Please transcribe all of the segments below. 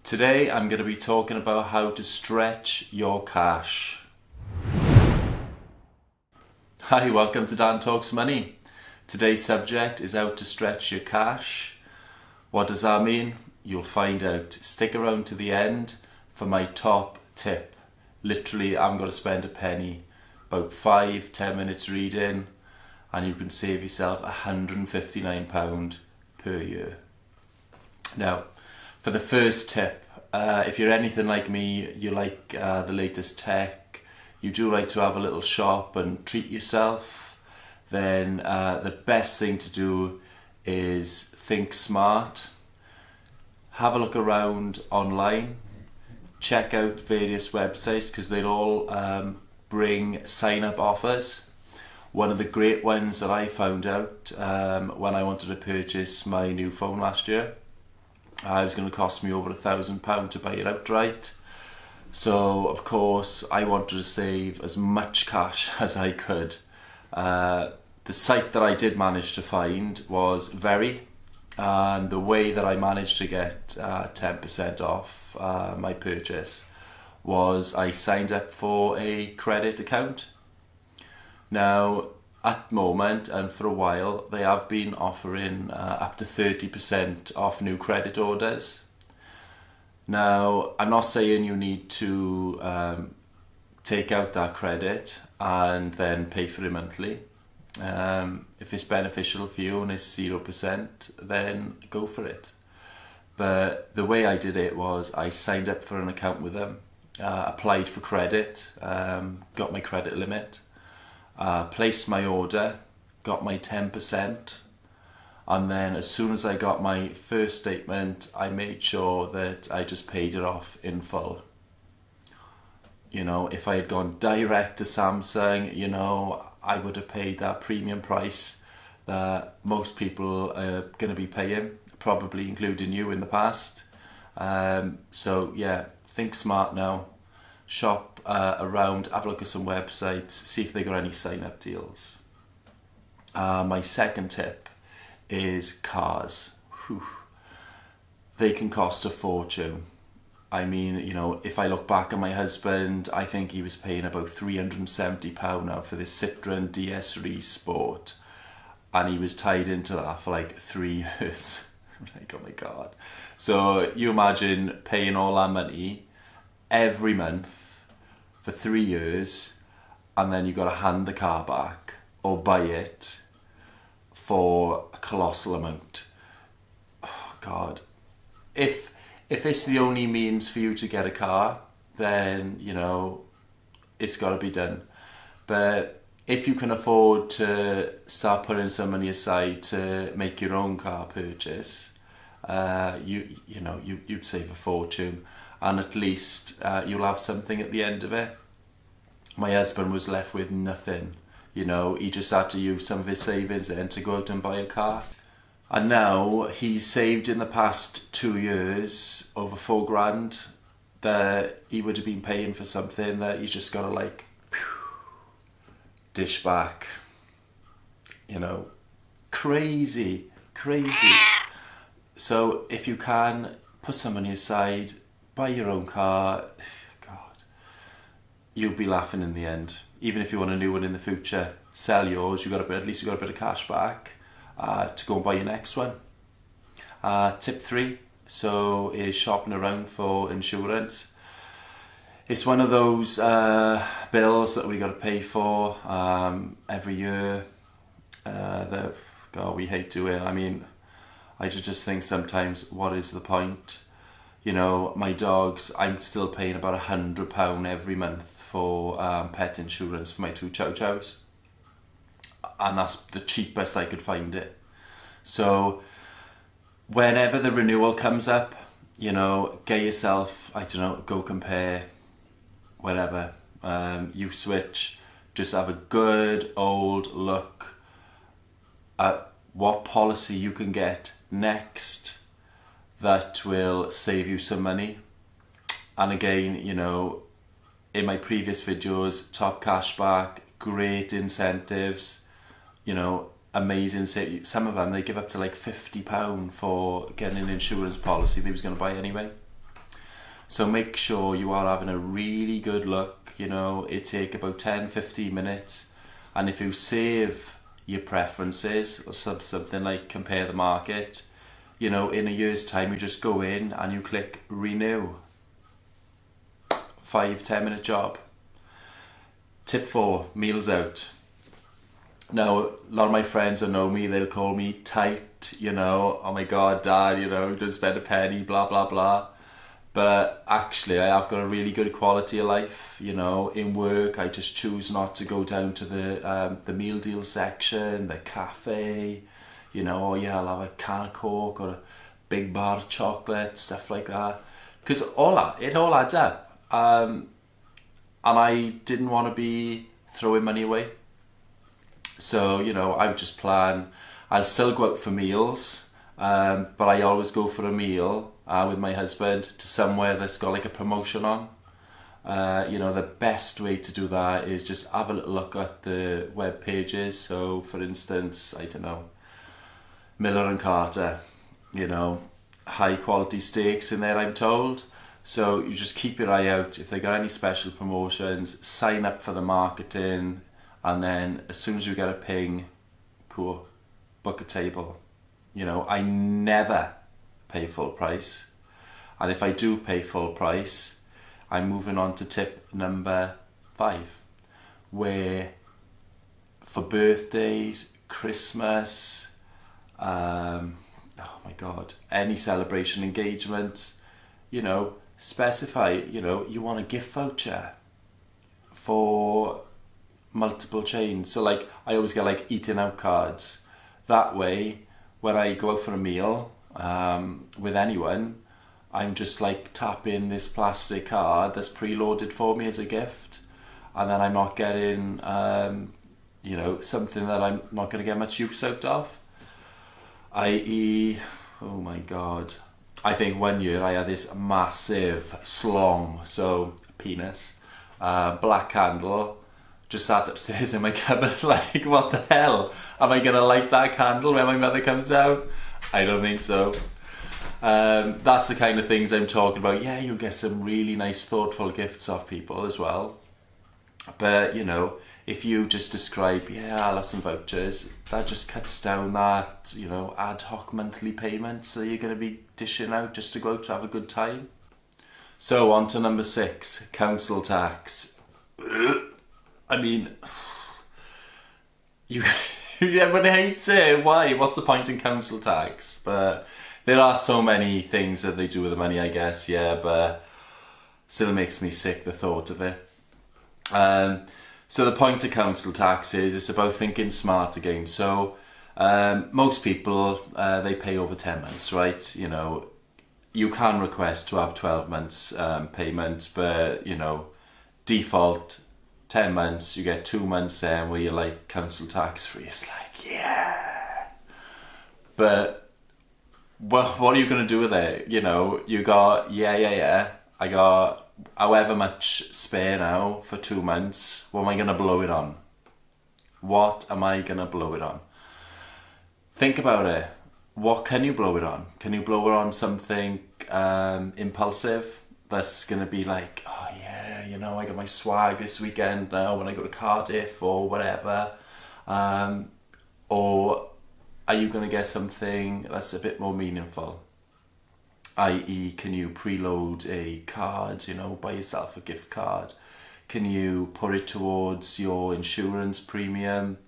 Today I'm going to be talking about how to stretch your cash. Hi, welcome to Dan Talks Money. Today's subject is how to stretch your cash. What does that mean? You'll find out. Stick around to the end for my top tip. Literally, I'm going to spend a penny, about 5-10 minutes reading, and you can save yourself £159 per year. Now, for the first tip, if you're anything like me, you like the latest tech, you do like to have a little shop and treat yourself, then the best thing to do is think smart. Have a look around online, check out various websites because they'll all bring sign-up offers. One of the great ones that I found out when I wanted to purchase my new phone last year, it was going to cost me over £1,000 to buy it outright. So of course I wanted to save as much cash as I could. The site that I did manage to find was Very, and the way that I managed to get 10% off my purchase was I signed up for a credit account. Now at the moment and for a while they have been offering up to 30% off new credit orders. Now I'm not saying you need to take out that credit and then pay for it monthly. If it's beneficial for you and it's 0%, then go for it. But the way I did it was I signed up for an account with them, applied for credit, got my credit limit, placed my order, got my 10%, and then as soon as I got my first statement, I made sure that I just paid it off in full. You know, if I had gone direct to Samsung, you know, I would have paid that premium price that most people are going to be paying, probably including you in the past. So yeah, think smart now. Shop around, have a look at some websites, see if they got any sign-up deals. My second tip is cars. Whew. They can cost a fortune. I mean, you know, if I look back at my husband, I think he was paying about £370 now for this Citroen DS3 Sport, and he was tied into that for like 3 years. Like, oh my God. So you imagine paying all that money every month for 3 years, and then you've got to hand the car back or buy it for a colossal amount. Oh God. If it's the only means for you to get a car, then, you know, it's got to be done. But if you can afford to start putting some money aside to make your own car purchase, you'd save a fortune, and at least you'll have something at the end of it. My husband was left with nothing. You know, he just had to use some of his savings then to go out and buy a car. And now he's saved in the past 2 years over £4,000 that he would have been paying for something that he's just got to like dish back. You know, crazy. So if you can, put some money aside, buy your own car. God, you'll be laughing in the end. Even if you want a new one in the future, sell yours. At least you got a bit of cash back to go and buy your next one. Tip 3, so is shopping around for insurance. It's one of those bills that we got to pay for every year that, God, we hate doing. I mean, I just think sometimes, what is the point? You know, my dogs, I'm still paying about £100 every month for pet insurance for my 2 chow chows. And that's the cheapest I could find it. So whenever the renewal comes up, you know, get yourself, I don't know, go compare, whatever. You switch, just have a good old look at what policy you can get next that will save you some money. And again, you know, in my previous videos, TopCashback, great incentives, you know, amazing. Some of them, they give up to like £50 for getting an insurance policy they was going to buy anyway. So make sure you are having a really good look. You know, it take about 10-15 minutes, and if you save your preferences or something like compare the market, you know, in a year's time you just go in and you click renew. 5-10 minute job. Tip 4, meals out. Now, a lot of my friends that know me, they'll call me tight, you know, oh my god, dad, you know, don't spend a penny, blah blah blah. But actually I have got a really good quality of life, you know. In work I just choose not to go down to the meal deal section, the cafe, you know. Oh yeah, I'll have a can of Coke or a big bar of chocolate, stuff like that, because it all adds up. And I didn't want to be throwing money away, so you know, I would just plan. I'll still go out for meals, but I always go for a meal with my husband to somewhere that's got like a promotion on. You know, the best way to do that is just have a little look at the web pages. So for instance, I don't know, Miller and Carter, you know, high quality steaks in there, I'm told. So you just keep your eye out. If they got any special promotions, sign up for the marketing, and then as soon as you get a ping, cool, book a table. You know, I never pay full price, and if I do pay full price, I'm moving on to tip number 5, where for birthdays, Christmas, oh my god, any celebration, engagement, you know, specify, you know, you want a gift voucher for multiple chains. So like I always get like eating out cards. That way when I go out for a meal with anyone, I'm just like tapping this plastic card that's preloaded for me as a gift, and then I'm not getting you know, something that I'm not going to get much use out of, i.e., oh my god, I think one year I had this massive slong, so penis, black candle, just sat upstairs in my cupboard like, what the hell? Am I going to light that candle when my mother comes out? I don't think so. That's the kind of things I'm talking about. Yeah, you'll get some really nice thoughtful gifts off people as well. But, you know, if you just describe, yeah, I'll have some vouchers, that just cuts down that, you know, ad hoc monthly payments that you're going to be dishing out just to go out to have a good time. So on to number 6, council tax. I mean, everyone hates it. Why? What's the point in council tax? But there are so many things that they do with the money, I guess, yeah, but still makes me sick, the thought of it. So the point of council tax is it's about thinking smart again. So most people, they pay over 10 months, right? You know, you can request to have 12 months payment, but, you know, default 10 months, you get 2 months then where you're like council tax free. It's like, yeah. But what are you going to do with it? You know, you got, I got however much spare now for 2 months. What am I going to blow it on? What am I going to blow it on? Think about it. What can you blow it on? Can you blow it on something impulsive that's going to be like, oh yeah, you know, I got my swag this weekend now when I go to Cardiff or whatever? Or are you going to get something that's a bit more meaningful? I.e., can you preload a card, you know, buy yourself a gift card? Can you put it towards your insurance premium?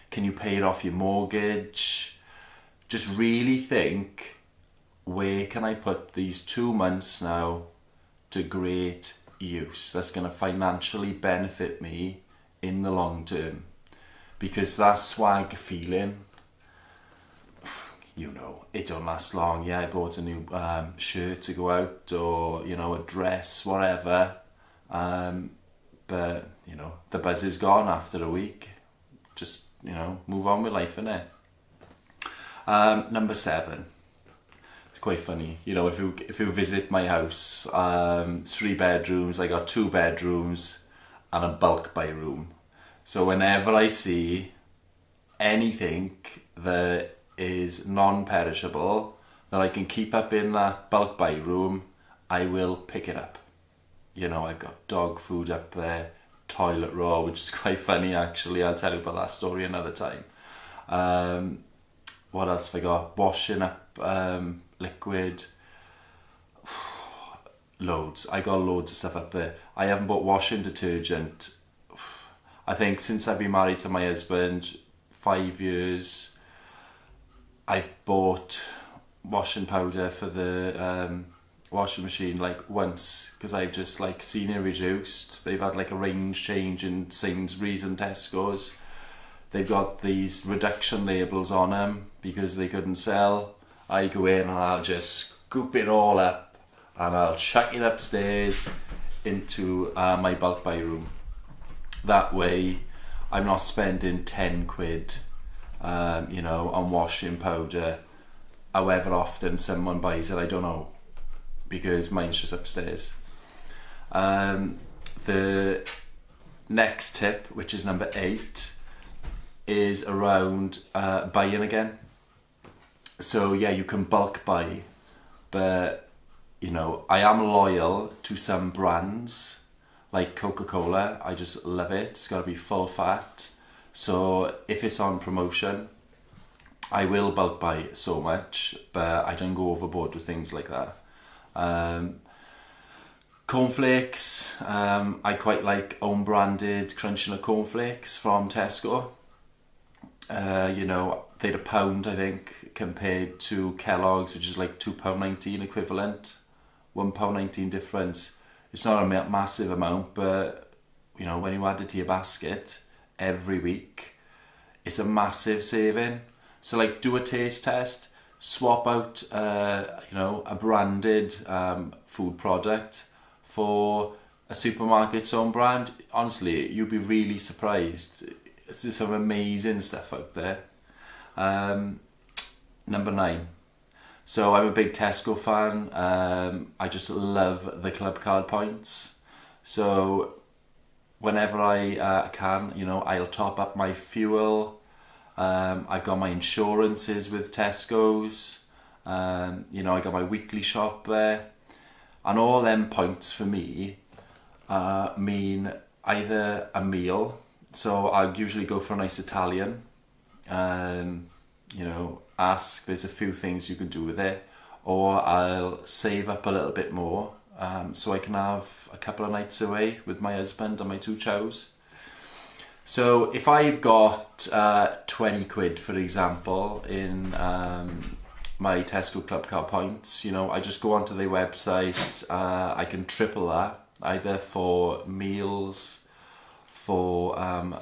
Can you pay it off your mortgage? Just really think, where can I put these 2 months now to great use that's going to financially benefit me in the long term? Because that swag feeling, you know, it don't last long. Yeah, I bought a new shirt to go out, or, you know, a dress, whatever. But, you know, the buzz is gone after a week. Just, you know, move on with life, innit? Number 7. It's quite funny. You know, if you visit my house, 3 bedrooms, I got 2 bedrooms and a bulk buy room. So whenever I see anything that is non-perishable that I can keep up in that bulk buy room, I will pick it up. You know, I've got dog food up there, toilet roll, which is quite funny actually. I'll tell you about that story another time. What else have I got? Washing up liquid. Loads. I got loads of stuff up there. I haven't bought washing detergent. I think since I've been married to my husband, 5 years, I've bought washing powder for the washing machine like once, because I've just like seen it reduced. They've had like a range change in Sainsbury's and Tesco's. They've got these reduction labels on them because they couldn't sell. I go in and I'll just scoop it all up and I'll chuck it upstairs into my bulk buy room. That way I'm not spending 10 quid on washing powder however often someone buys it, I don't know, because mine's just upstairs. The next tip, which is number 8, is around buying again. So yeah, you can bulk buy, but I am loyal to some brands like Coca-Cola. I just love it. It's got to be full fat. So if it's on promotion, I will bulk buy so much, but I don't go overboard with things like that. Cornflakes, I quite like own branded Crunch Nut cornflakes from Tesco. They're £1, I think, compared to Kellogg's, which is like £2.19 equivalent. £1.19 difference. It's not a massive amount, but when you add it to your basket every week, it's a massive saving. So like, do a taste test, swap out a branded food product for a supermarket's own brand. Honestly, you'll be really surprised. There's some amazing stuff out there. Number 9. So I'm a big Tesco fan. I just love the club card points. So whenever I can, I'll top up my fuel. I've got my insurances with Tesco's. I got my weekly shop there. And all them points for me mean either a meal. So I'll usually go for a nice Italian. Ask, there's a few things you can do with it, or I'll save up a little bit more so I can have a couple of nights away with my husband and my 2 chows. So if I've got 20 quid, for example, in my Tesco Club Card points, I just go onto their website. I can triple that, either for meals, for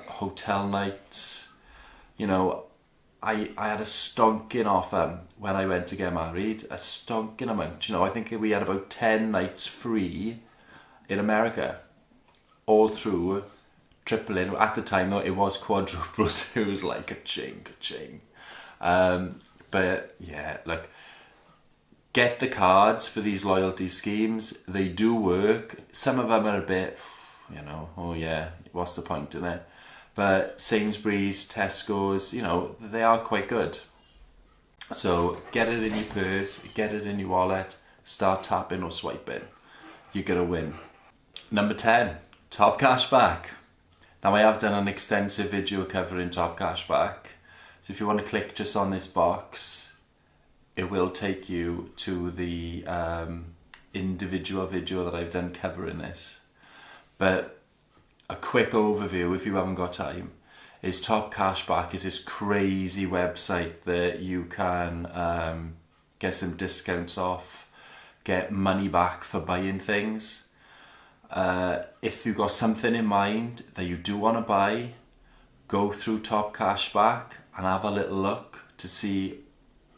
hotel nights. I had a stonking offer when I went to get married, a stonking amount. I think we had about 10 nights free in America, all through tripling. At the time though, it was quadruples. It was like ka-ching. But yeah, like, get the cards for these loyalty schemes. They do work. Some of them are a bit, oh yeah, what's the point in it? But Sainsbury's, Tesco's, they are quite good. So get it in your purse, get it in your wallet, start tapping or swiping. You're going to win. Number 10, TopCashback. Now I have done an extensive video covering TopCashback. So if you want to click just on this box, it will take you to the individual video that I've done covering this. But a quick overview, if you haven't got time, is TopCashback is this crazy website that you can get some discounts off, get money back for buying things. If you've got something in mind that you do want to buy, go through TopCashback and have a little look to see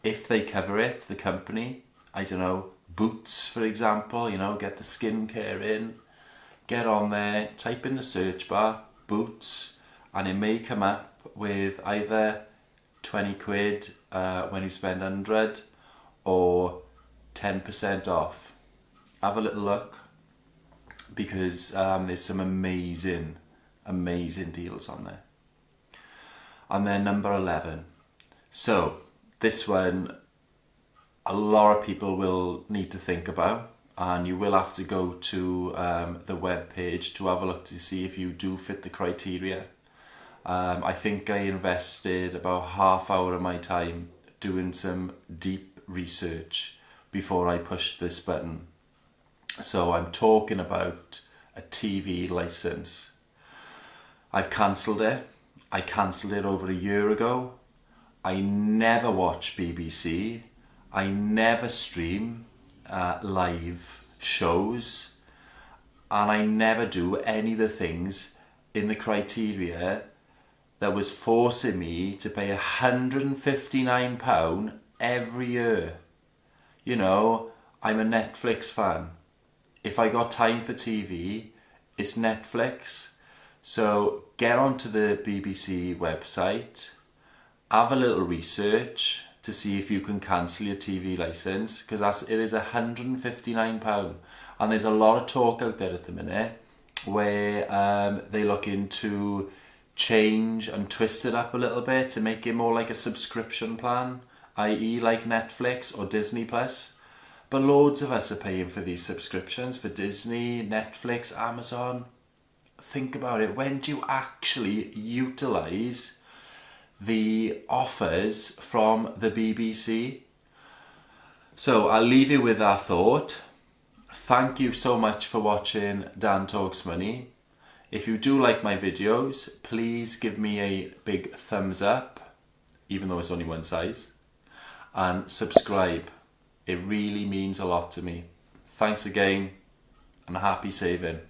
if they cover it, the company. I don't know, boots for example, get the skincare in. Get on there, type in the search bar, boots, and it may come up with either 20 quid when you spend 100 or 10% off. Have a little look, because there's some amazing deals on there. And then number 11. So this one, a lot of people will need to think about. and you will have to go to the web page to have a look to see if you do fit the criteria. I think I invested about half hour of my time doing some deep research before I pushed this button. So I'm talking about a TV license. I've cancelled it. I cancelled it over a year ago. I never watch BBC. I never stream live shows. And I never do any of the things in the criteria that was forcing me to pay £159 every year. You know, I'm a Netflix fan. If I got time for TV, it's Netflix. So get onto the BBC website, have a little research to see if you can cancel your TV licence, because it is £159. And there's a lot of talk out there at the minute where they look into change and twist it up a little bit to make it more like a subscription plan, i.e. like Netflix or Disney Plus. But loads of us are paying for these subscriptions for Disney, Netflix, Amazon. Think about it. When do you actually utilise the offers from the BBC? So I'll leave you with that thought. Thank you so much for watching Dan Talks Money. If you do like my videos, please give me a big thumbs up, even though it's only one size, and subscribe. It really means a lot to me. Thanks again, and happy saving.